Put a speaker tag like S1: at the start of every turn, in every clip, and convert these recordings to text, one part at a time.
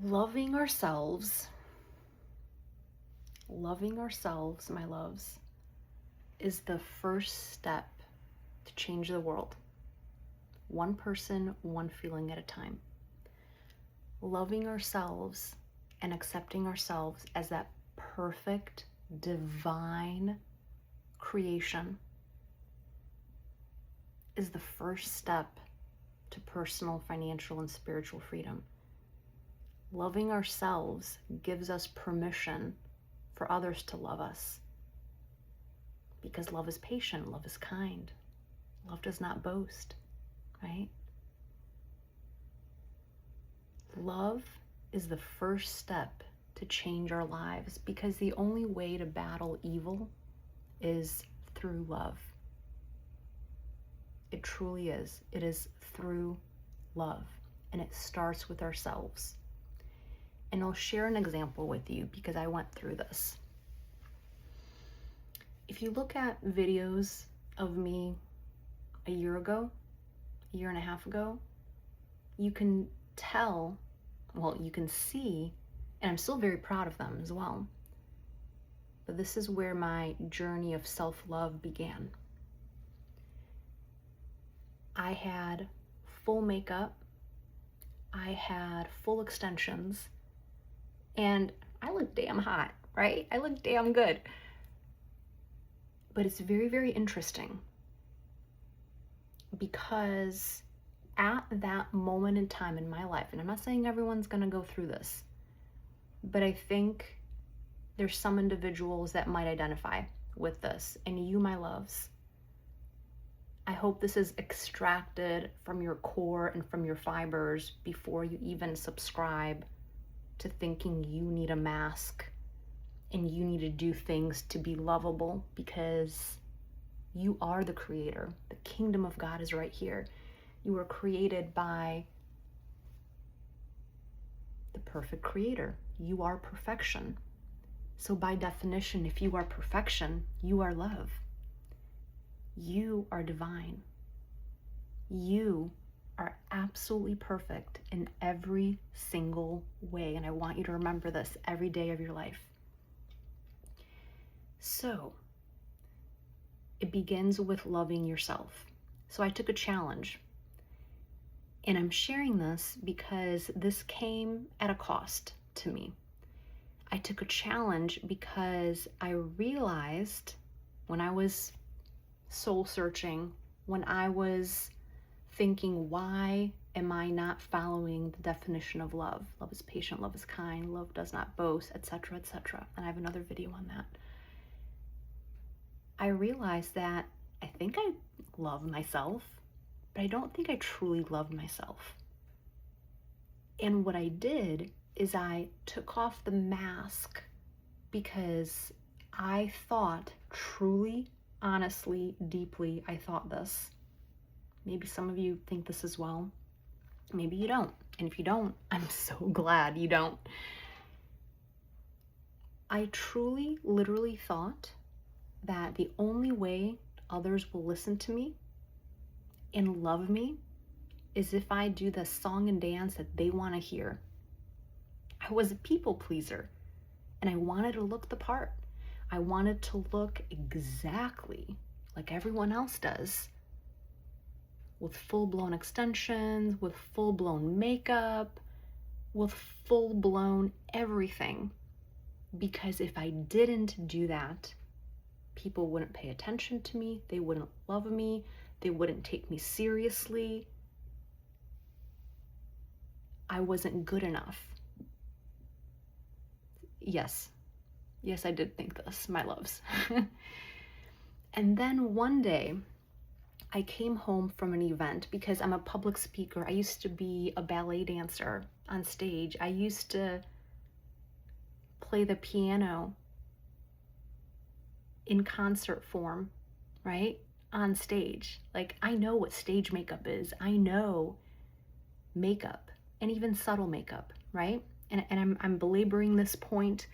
S1: Loving ourselves, my loves, is the first step to change the world. One person, one feeling at a time. Loving ourselves and accepting ourselves as that perfect, divine creation is the first step to personal, financial, and spiritual freedom. Loving ourselves gives us permission for others to love us. Because love is patient, love is kind, love does not boast, right? Love is the first step to change our lives, because the only way to battle evil is through love. It truly is. It is through love, and it starts with ourselves. And I'll share an example with you because I went through this. If you look at videos of me a year ago, a year and a half ago, you can tell, well, you can see, and I'm still very proud of them as well, but this is where my journey of self-love began. I had full makeup, I had full extensions, and I look damn hot, right? I look damn good. But it's very, very interesting because at that moment in time in my life, and I'm not saying everyone's gonna go through this, but I think there's some individuals that might identify with this. And you, my loves, I hope this is extracted from your core and from your fibers before you even subscribe to thinking you need a mask and you need to do things to be lovable, because you are the creator. The kingdom of God is right here. You were created by the perfect creator. You are perfection. So by definition, if you are perfection, you are love. You are divine. You are absolutely perfect in every single way. And I want you to remember this every day of your life. So it begins with loving yourself. So I took a challenge, and I'm sharing this because this came at a cost to me. I took a challenge because I realized when I was soul searching, when I was thinking, why am I not following the definition of love? Love is patient, love is kind, love does not boast, etc., etc. And I have another video on that. I realized that I think I love myself, but I don't think I truly love myself. And what I did is I took off the mask, because I thought truly, honestly, deeply, I thought this. Maybe some of you think this as well. Maybe you don't. And if you don't, I'm so glad you don't. I truly, literally thought that the only way others will listen to me and love me is if I do the song and dance that they want to hear. I was a people pleaser, and I wanted to look the part. I wanted to look exactly like everyone else does, with full-blown extensions, with full-blown makeup, with full-blown everything. Because if I didn't do that, people wouldn't pay attention to me, they wouldn't love me, they wouldn't take me seriously. I wasn't good enough. Yes, I did think this, my loves. And then one day, I came home from an event because I'm a public speaker. I used to be a ballet dancer on stage. I used to play the piano in concert form, right? On stage. Like, I know what stage makeup is. I know makeup, and even subtle makeup, right? And I'm belaboring this point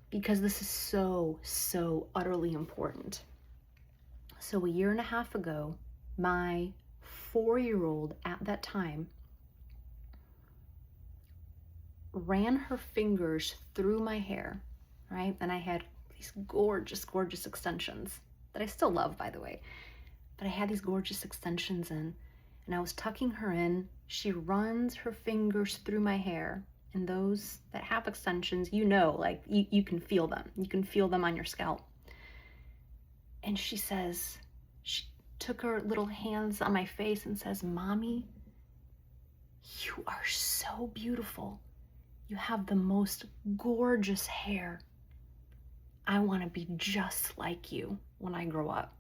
S1: because this is so utterly important. So a year and a half ago, my 4-year-old at that time ran her fingers through my hair, right? And I had these gorgeous, gorgeous extensions that I still love, by the way. But I had these gorgeous extensions in, and I was tucking her in. She runs her fingers through my hair. And those that have extensions, like you can feel them. You can feel them on your scalp. And she took her little hands on my face and says, "Mommy, you are so beautiful. You have the most gorgeous hair. I want to be just like you when I grow up."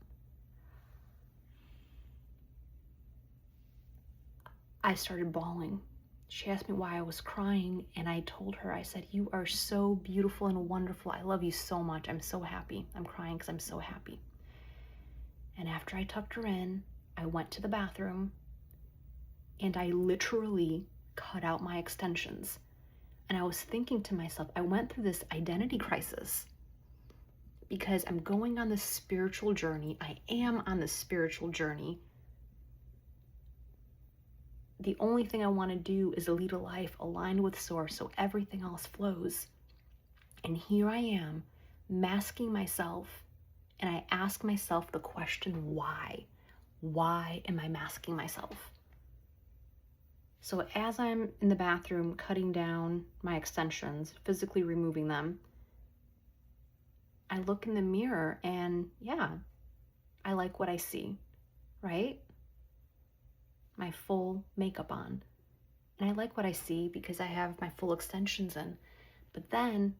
S1: I started bawling. She asked me why I was crying, and I told her, I said, "You are so beautiful and wonderful. I love you so much. I'm so happy. I'm crying because I'm so happy." And after I tucked her in, I went to the bathroom and I literally cut out my extensions. And I was thinking to myself, I went through this identity crisis because I'm going on this spiritual journey. I am on this spiritual journey. The only thing I want to do is lead a life aligned with Source so everything else flows. And here I am, masking myself, and I ask myself the question, why? Why am I masking myself? So as I'm in the bathroom cutting down my extensions, physically removing them, I look in the mirror and yeah, I like what I see, right? My full makeup on. And I like what I see because I have my full extensions in. But then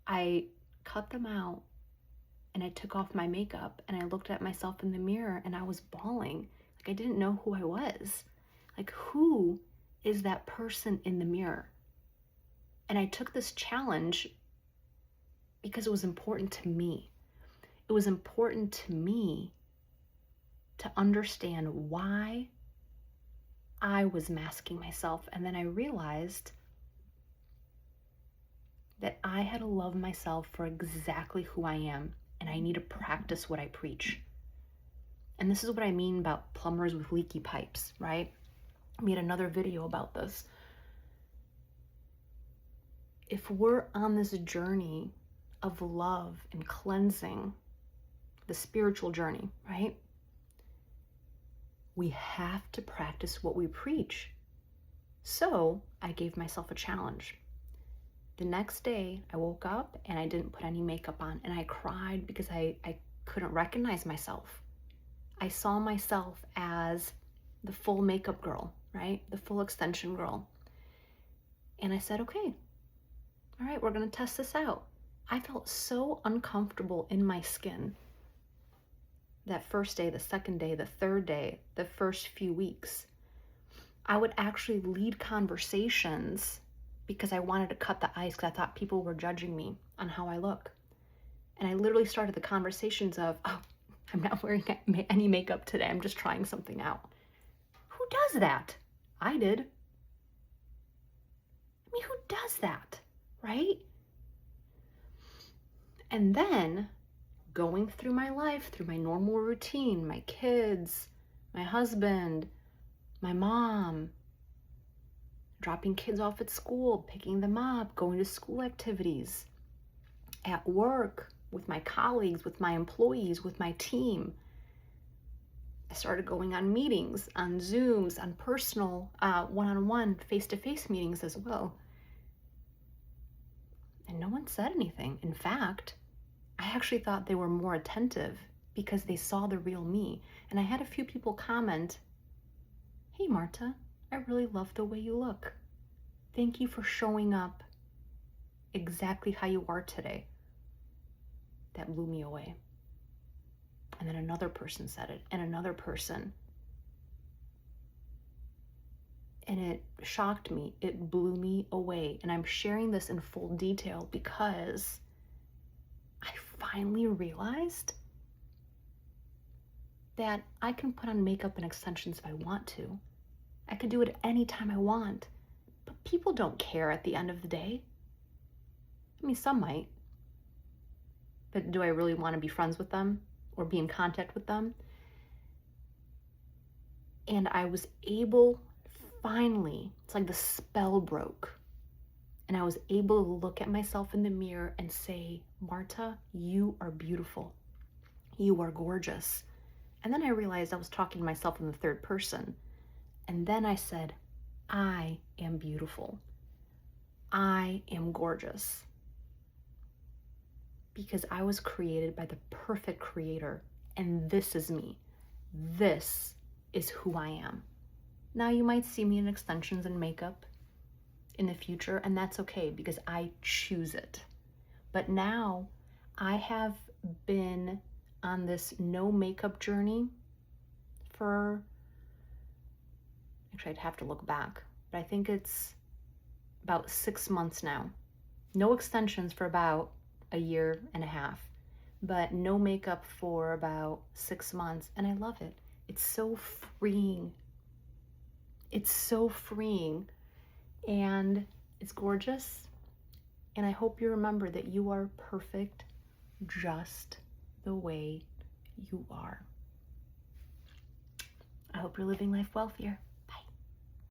S1: I cut them out and I took off my makeup and I looked at myself in the mirror and I was bawling. Like I didn't know who I was. Like, who is that person in the mirror? And I took this challenge because it was important to me. It was important to me to understand why I was masking myself. And then I realized that I had to love myself for exactly who I am, and I need to practice what I preach. And this is what I mean about plumbers with leaky pipes, right? I made another video about this. If we're on this journey of love and cleansing, the spiritual journey, right? We have to practice what we preach. So I gave myself a challenge. The next day I woke up and I didn't put any makeup on, and I cried because I couldn't recognize myself. I saw myself as the full makeup girl, right? The full extension girl. And I said, okay, all right, we're gonna test this out. I felt so uncomfortable in my skin that first day, the second day, the third day, the first few weeks. I would actually lead conversations because I wanted to cut the ice because I thought people were judging me on how I look. And I literally started the conversations of, oh, I'm not wearing any makeup today. I'm just trying something out. Who does that? I did. I mean, who does that, right? And then going through my life, through my normal routine, my kids, my husband, my mom, dropping kids off at school, picking them up, going to school activities, at work, with my colleagues, with my employees, with my team. I started going on meetings, on Zooms, on personal one-on-one, face-to-face meetings as well. And no one said anything. In fact, I actually thought they were more attentive because they saw the real me. And I had a few people comment, "Hey, Marta, I really love the way you look. Thank you for showing up exactly how you are today." That blew me away. And then another person said it, and another person. And it shocked me. It blew me away. And I'm sharing this in full detail because I finally realized that I can put on makeup and extensions if I want to. I can do it anytime I want. But people don't care at the end of the day. I mean, some might. But do I really want to be friends with them or be in contact with them? And I was able, finally, it's like the spell broke. And I was able to look at myself in the mirror and say, Marta, you are beautiful. You are gorgeous. And then I realized I was talking to myself in the third person. And then I said, I am beautiful. I am gorgeous. Because I was created by the perfect creator. And this is me. This is who I am. Now you might see me in extensions and makeup in the future, and that's okay because I choose it. But now I have been on this no makeup journey for, actually I'd have to look back, but I think it's about 6 months now. No extensions for about a year and a half, but no makeup for about 6 months, and I love it. It's so freeing. It's so freeing, and it's gorgeous. And I hope you remember that you are perfect just the way you are. I hope you're living life wealthier.